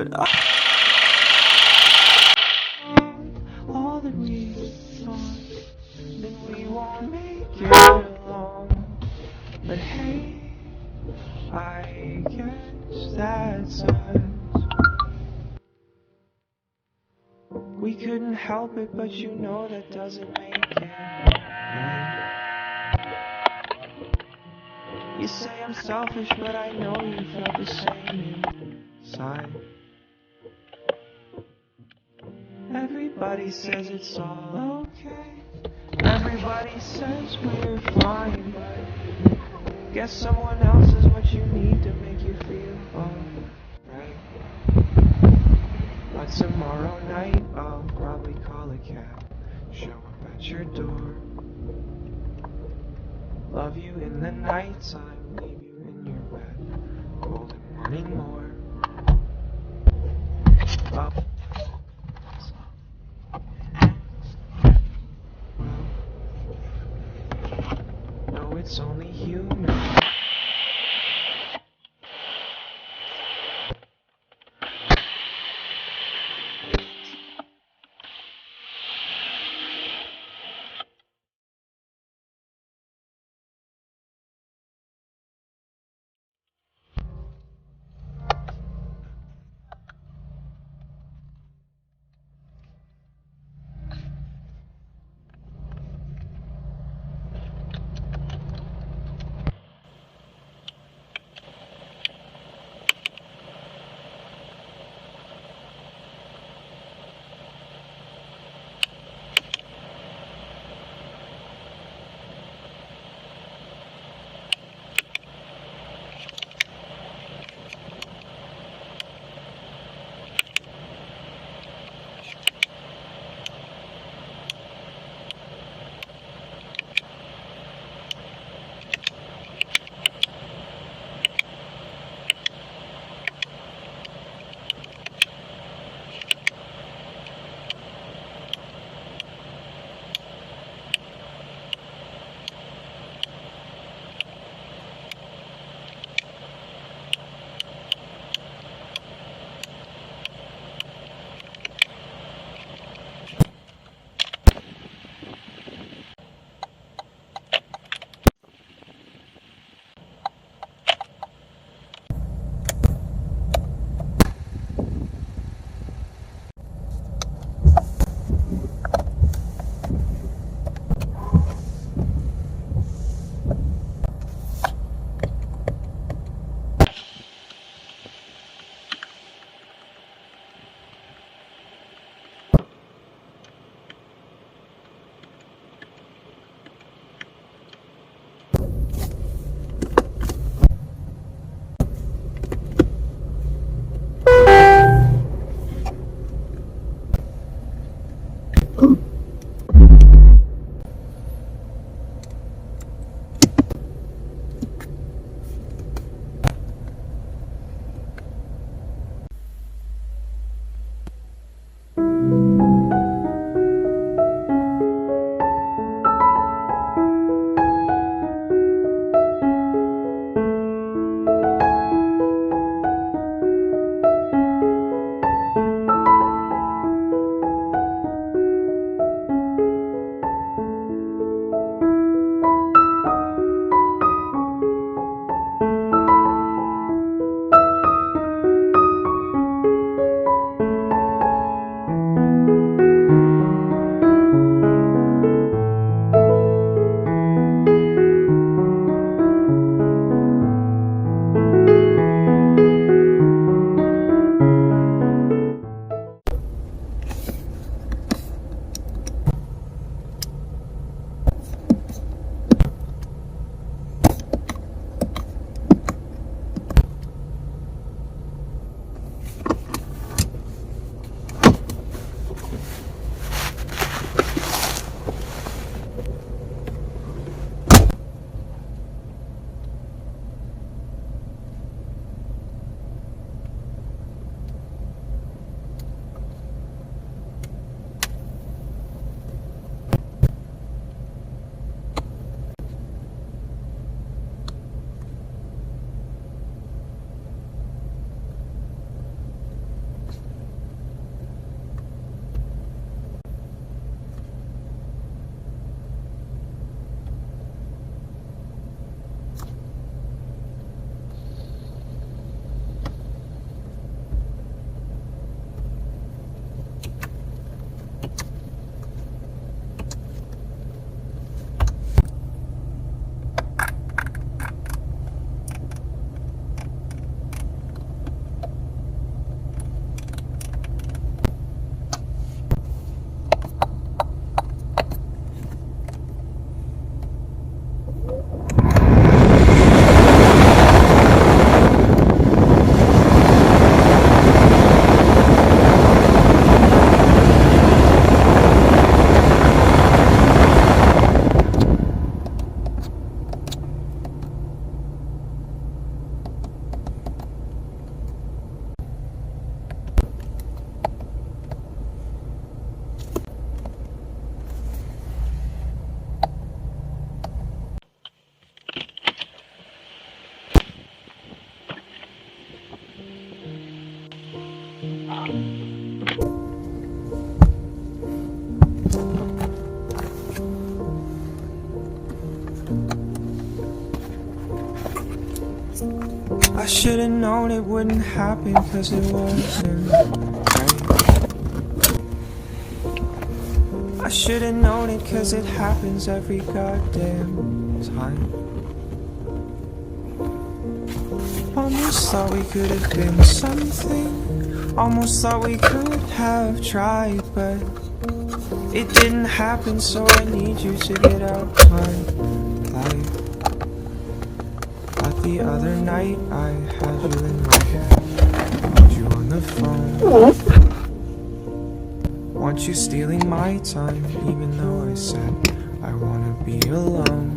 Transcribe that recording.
but all that we thought, then we won't make it along. But hey, I guess that's us. We couldn't help it, but you know that doesn't make it right. You say I'm selfish, but I know you felt the same inside. Everybody says it's all okay. Everybody says we're fine, but guess someone else is what you need to make you feel alright. But tomorrow night I'll probably call a cab, show up at your door, love you in the nighttime, leave you in your bed, cold and wanting more. Oh. Well, no, it's only human. I should've known it wouldn't happen, cause it wasn't right. I should've known it, cause it happens every goddamn time. Almost thought we could have been something, almost thought we could have tried, but it didn't happen, so I need you to get out my life. Like the other night, I had you in my head, called you on the phone. Want you stealing my time, even though I said I wanna be alone.